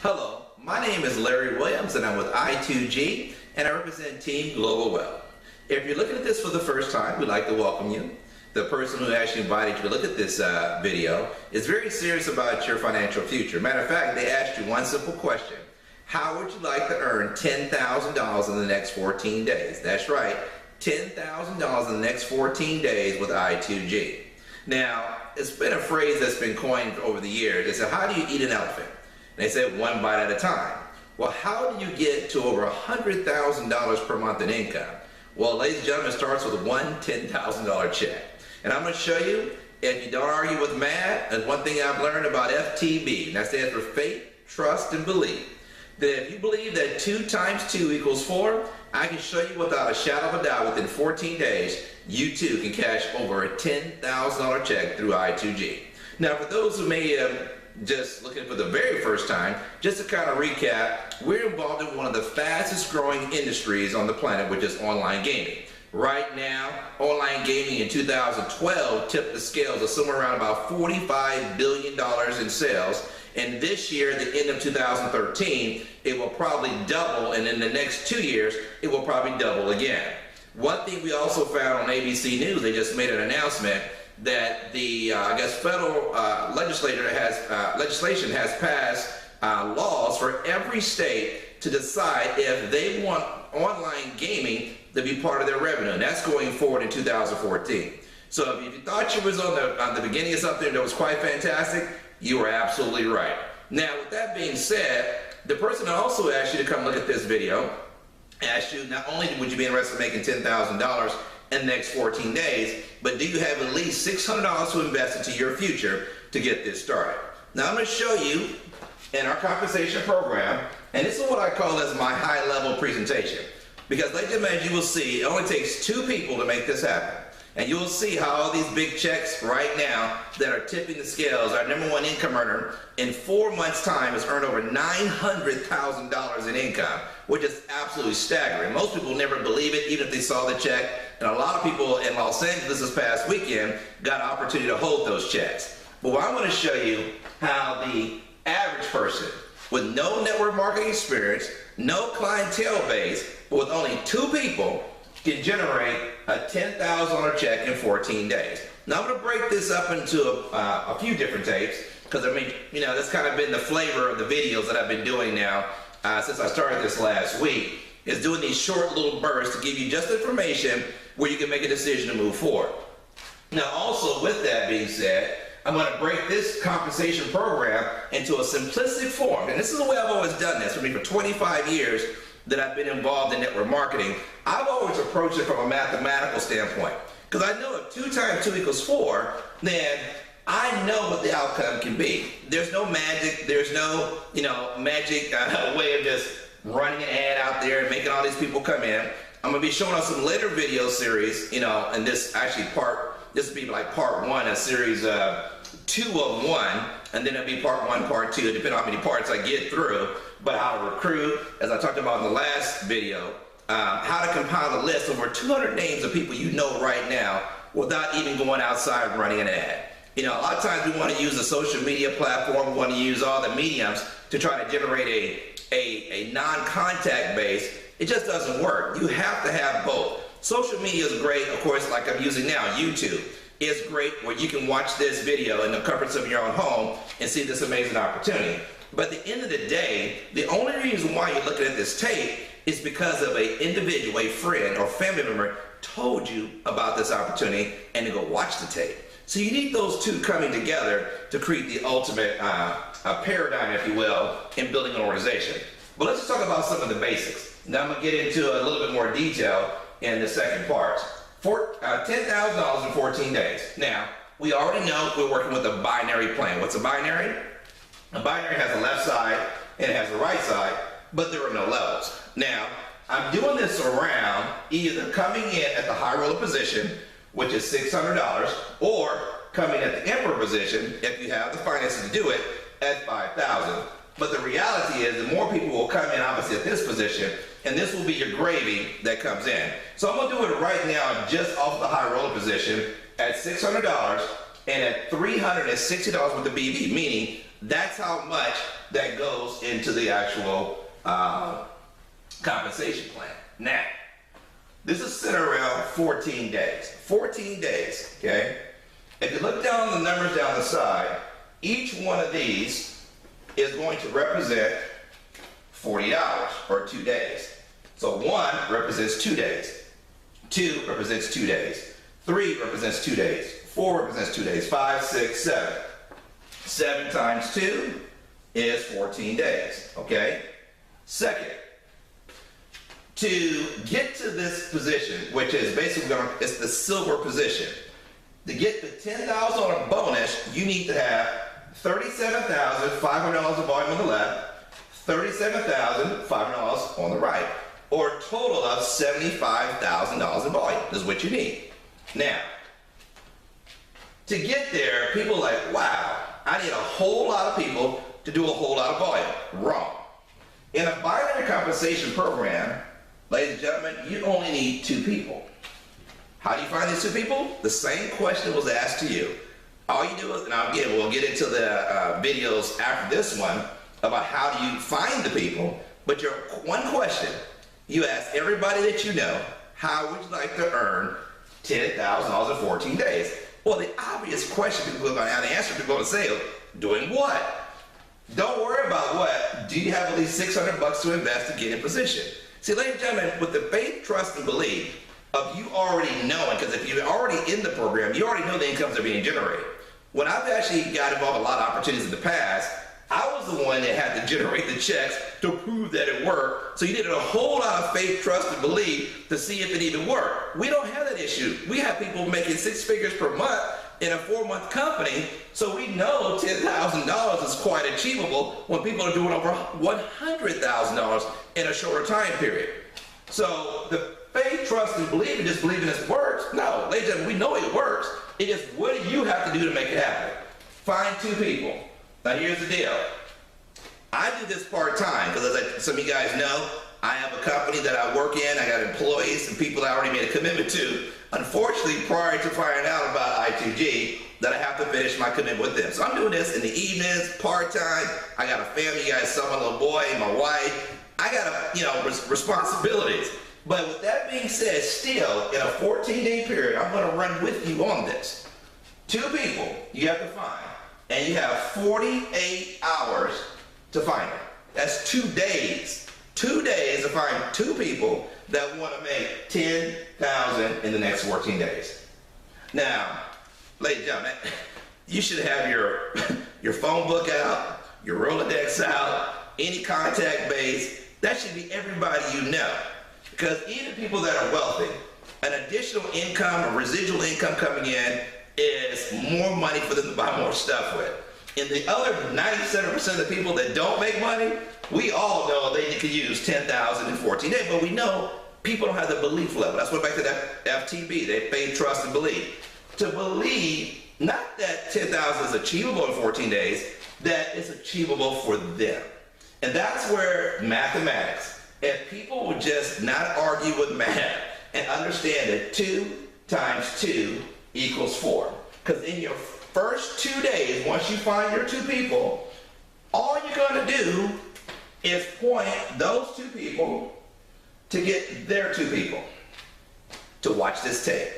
Hello, my name is Larry Williams and I'm with I2G and I represent Team Global Wealth. If you're looking at this for the first time, we'd like to welcome you. The person who actually invited you to look at this video is very serious about your financial future. Matter of fact, they asked you one simple question. How would you like to earn $10,000 in the next 14 days? That's right, $10,000 in the next 14 days with I2G. Now, it's been a phrase that's been coined over the years. They said, how do you eat an elephant? And they said, one bite at a time. Well, how do you get to over $100,000 per month in income? Well, ladies and gentlemen, it starts with one $10,000 check. And I'm going to show you, if you don't argue with math, and one thing I've learned about FTB, and that stands for faith, trust, and belief, that if you believe that 2 times 2 equals 4, I can show you without a shadow of a doubt within 14 days, you too can cash over a $10,000 check through I2G. Now, for those who may have just looking for the very first time, just to kind of recap, we're involved in one of the fastest growing industries on the planet, which is online gaming. Right now, online gaming in 2012 tipped the scales of somewhere around about $45 billion in sales. And this year, the end of 2013, it will probably double, and in the next 2 years, it will probably double again. One thing we also found on ABC News, they just made an announcement that the federal legislation has passed laws for every state to decide if they want online gaming to be part of their revenue, and that's going forward in 2014. So if you thought you was on the beginning of something that was quite fantastic, you were absolutely right. Now, with that being said, the person that also asked you to come look at this video asked you, not only would you be interested in making $10,000 in the next 14 days, but do you have at least $600 to invest into your future to get this started? Now, I'm going to show you in our compensation program, and this is what I call as my high-level presentation. Because, ladies and gentlemen, you will see it only takes 2 people to make this happen. And you will see how all these big checks right now that are tipping the scales, our #1 income earner, in 4 months' time has earned over $900,000 in income, which is absolutely staggering. Most people never believe it, even if they saw the check. And a lot of people in Los Angeles this past weekend got an opportunity to hold those checks. But I want to show you how the average person with no network marketing experience, no clientele base, but with only 2 people can generate a $10,000 check in 14 days. Now, I'm going to break this up into a few different tapes, because I mean, that's kind of been the flavor of the videos that I've been doing now since I started this last week, is doing these short little bursts to give you just information where you can make a decision to move forward. Now, also with that being said, I'm going to break this compensation program into a simplistic form, and this is the way I've always done this. For 25 years that I've been involved in network marketing, I've always approached it from a mathematical standpoint. Because I know if 2 times 2 equals 4, then I know what the outcome can be. There's no magic, there's no magic way of just running an ad out there and making all these people come in. I'm going to be showing on some later video series, and this will be like part 1, a series 2 of 1, and then it'll be part 1, part 2, depending on how many parts I get through. But how to recruit, as I talked about in the last video, how to compile a list of over 200 names of people you know right now without even going outside and running an ad. A lot of times we want to use a social media platform, we want to use all the mediums to try to generate a non-contact base. It just doesn't work. You have to have both. Social media is great, of course, like I'm using now, YouTube is great, where you can watch this video in the comforts of your own home and see this amazing opportunity. But at the end of the day, the only reason why you're looking at this tape is because of an individual, a friend or family member told you about this opportunity and to go watch the tape. So you need those 2 coming together to create the ultimate paradigm, if you will, in building an organization. But let's just talk about some of the basics. Now I'm going to get into a little bit more detail in the second part. For $10,000 in 14 days. Now, we already know we're working with a binary plan. What's a binary? A binary has a left side and it has a right side, but there are no levels. Now, I'm doing this around either coming in at the high roller position, which is $600, or coming at the emperor position, if you have the finances to do it, at $5,000. But the reality is the more people will come in, obviously, at this position, and this will be your gravy that comes in. So I'm going to do it right now just off the high roller position at $600, and at $360 worth of BB, meaning that's how much that goes into the actual compensation plan. Now, this is centered around 14 days. 14 days, okay? If you look down the numbers down the side, each one of these is going to represent 40 hours or 2 days. So 1 represents 2 days. 2 represents 2 days. 3 represents 2 days. 4 represents 2 days. 5, 6, 7. 7 times 2 is 14 days, okay? Second, to get to this position, which is basically it's the silver position, to get the $10,000 bonus, you need to have $37,500 of volume on the left, $37,500 on the right, or a total of $75,000 in volume. This is what you need. Now, to get there, people are like, wow, I need a whole lot of people to do a whole lot of volume. Wrong. In a binary compensation program, ladies and gentlemen, you only need 2 people. How do you find these 2 people? The same question was asked to you. All you do is, and again, we'll get into the videos after this one about how do you find the people, but your one question, you ask everybody that you know, how would you like to earn $10,000 in 14 days? Well, the obvious question people are going to answer, people are going to say, doing what? Don't worry about what. Do you have at least $600 to invest to get in position? See, ladies and gentlemen, with the faith, trust, and belief of you already knowing, because if you're already in the program, you already know the incomes are being generated. When I've actually got involved in a lot of opportunities in the past, I was the one that had to generate the checks to prove that it worked. So you needed a whole lot of faith, trust, and belief to see if it even worked. We don't have that issue. We have people making 6 figures per month in a 4-month company, so we know $10,000 is quite achievable when people are doing over $100,000 in a shorter time period. So the faith, trust, and belief, and just believing this works? No, ladies and gentlemen, we know it works. It is what do you have to do to make it happen? Find 2 people. Now here's the deal. I do this part-time because as some of you guys know, I have a company that I work in. I got employees and people I already made a commitment to. Unfortunately, prior to finding out about I2G, that I have to finish my commitment with them. So I'm doing this in the evenings, part-time. I got a family. You guys saw my little boy, my wife. I got responsibilities. But with that being said, still, in a 14-day period, I'm going to run with you on this. 2 people you have to find. And you have 48 hours to find it. That's 2 days. 2 days to find 2 people that want to make $10,000 in the next 14 days. Now, ladies and gentlemen, you should have your phone book out, your Rolodex out, any contact base. That should be everybody you know. Because even people that are wealthy, an additional income or residual income coming in is more money for them to buy more stuff with. And the other 97% of the people that don't make money, we all know they need to use $10,000 in 14 days, but we know people don't have the belief level. That's what back to that FTB, they faith, trust, and believe. To believe, not that $10,000 is achievable in 14 days, that it's achievable for them. And that's where mathematics, if people would just not argue with math and understand that 2 times 2 equals 4. Because in your first 2 days, once you find your 2 people, all you're going to do is point those 2 people to get their 2 people to watch this tape.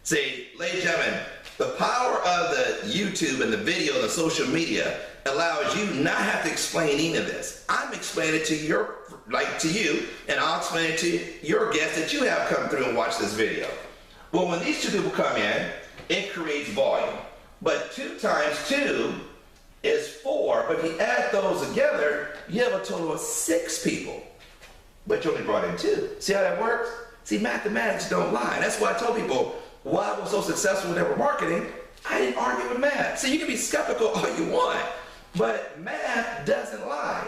See, ladies and gentlemen, the power of the YouTube and the video and the social media allows you not have to explain any of this. I'm explaining it to you, and I'll explain it to your guests that you have come through and watched this video. Well, when these 2 people come in, it creates volume. But 2 times 2 is 4, but if you add those together, you have a total of 6 people. But you only brought in 2. See how that works? See, mathematics don't lie. That's why I told people why I was so successful with network marketing. I didn't argue with math. See, you can be skeptical all you want, but math doesn't lie.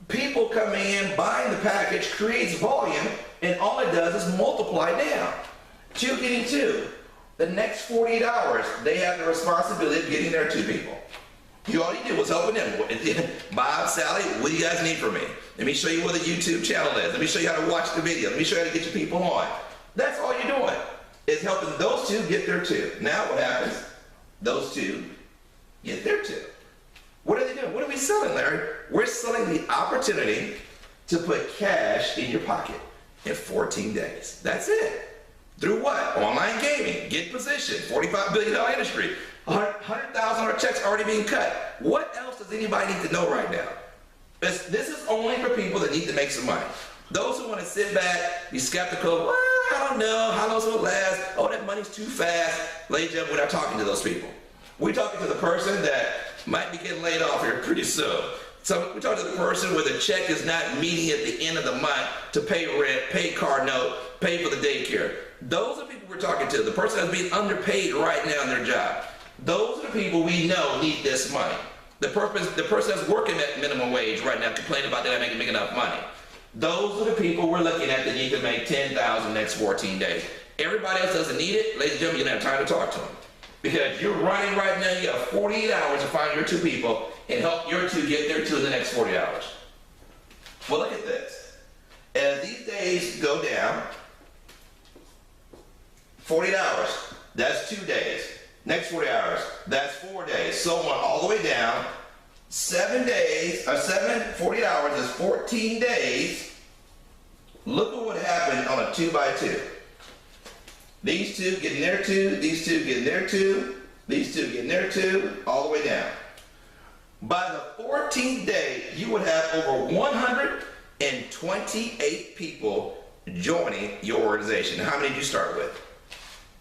People coming in, buying the package, creates volume, and all it does is multiply down. 2 getting 2. The next 48 hours, they have the responsibility of getting their 2 people. You all you did was helping them. Bob, Sally, what do you guys need from me? Let me show you where the YouTube channel is. Let me show you how to watch the video. Let me show you how to get your people on. That's all you're doing, is helping those 2 get their 2. Now what happens? those two get their two. What are they doing? What are we selling, Larry? We're selling the opportunity to put cash in your pocket in 14 days. That's it. Through what? Online gaming. Get positioned. $45 billion industry. $100,000 checks already being cut. What else does anybody need to know right now? This is only for people that need to make some money. Those who want to sit back, be skeptical, well, I don't know, how long will it last? Oh, that money's too fast. Ladies and gentlemen, we're not talking to those people. We're talking to the person that might be getting laid off here pretty soon. So we're talking to the person where the check is not meeting at the end of the month to pay rent, pay car note, pay for the daycare. Those are the people we're talking to. The person that's being underpaid right now in their job. Those are the people we know need this money. The person that's working at minimum wage right now complaining about they're not making enough money. Those are the people we're looking at that need to make $10,000 next 14 days. Everybody else doesn't need it. Ladies and gentlemen, you don't have time to talk to them. Because you're running right now, you have 48 hours to find your two people and help your two get their two in the next 40 hours. Well, look at this. As these days go down, 48 hours, that's 2 days. Next 40 hours, that's 4 days. So on all the way down. 7 days, 48 hours is 14 days. Look at what happened on a 2 by 2. These two getting their two, these two getting their two, these two getting their two, all the way down. By the 14th day, you would have over 128 people joining your organization. How many did you start with?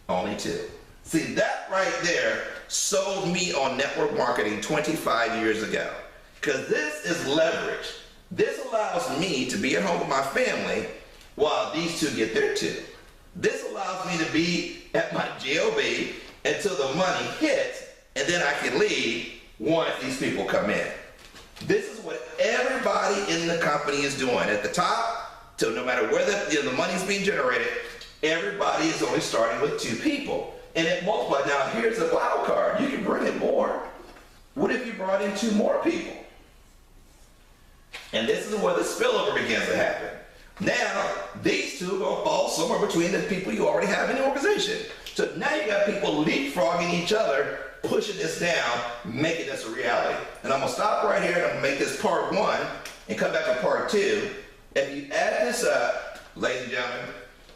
Only 2. See, that right there sold me on network marketing 25 years ago. Because this is leverage. This allows me to be at home with my family while these two get their two. This allows me to be at my job until the money hits, and then I can leave once these people come in. This is what everybody in the company is doing. At the top, so no matter where the money's being generated, everybody is only starting with 2 people. And it multiplies. Now, here's a wild card. You can bring in more. What if you brought in 2 more people? And this is where the spillover begins to happen. Now, these 2 are going to fall somewhere between the people you already have in the organization. So now you got people leapfrogging each other, pushing this down, making this a reality. And I'm going to stop right here and I'm going to make this part 1 and come back to part 2. If you add this up, ladies and gentlemen,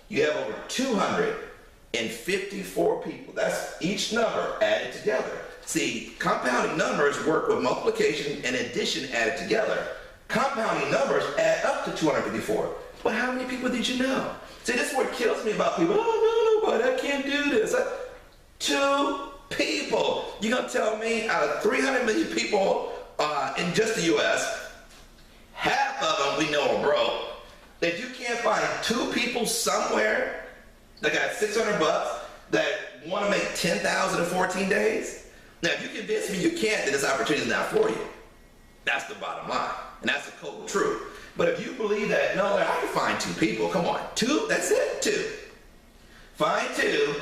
you have over 254 people. That's each number added together. See, compounding numbers work with multiplication and addition added together. Compounding numbers add up to 254. But how many people did you know? See, this is what kills me about people. Oh, no, but I can't do this. 2 people. You're going to tell me out of 300 million people in just the U.S., half of them we know are broke, that you can't find 2 people somewhere that got $600 that want to make $10,000 in 14 days? Now, if you convince me you can't, then this opportunity is not for you. That's the bottom line, and that's the cold truth. But if you believe that, no, I can find 2 people. Come on, 2, that's it, 2. Find 2,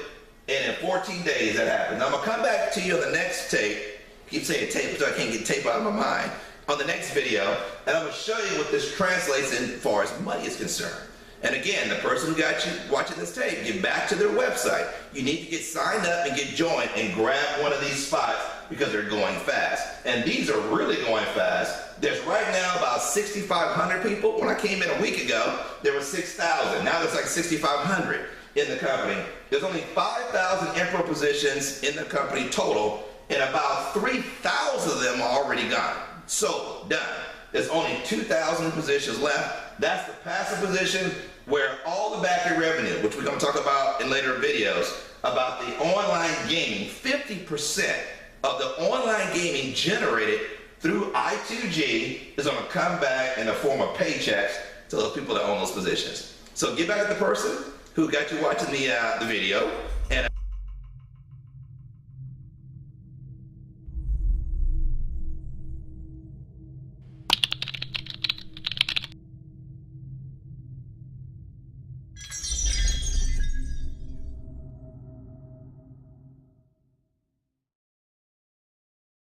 and in 14 days that happens. Now, I'm going to come back to you on the next tape. I keep saying tape so I can't get tape out of my mind. On the next video, and I'm going to show you what this translates in as far as money is concerned. And again, the person who got you watching this tape, get back to their website. You need to get signed up and get joined and grab one of these spots because they're going fast. And these are really going fast. There's right now about 6,500 people. When I came in a week ago, there were 6,000. Now there's like 6,500 in the company. There's only 5,000 emperor positions in the company total, and about 3,000 of them are already gone. So, done. There's only 2,000 positions left. That's the passive position where all the back-end revenue, which we're going to talk about in later videos, about the online gaming, 50% of the online gaming generated through I2G is going to come back in the form of paychecks to those people that own those positions. So get back to the person who got you watching the video.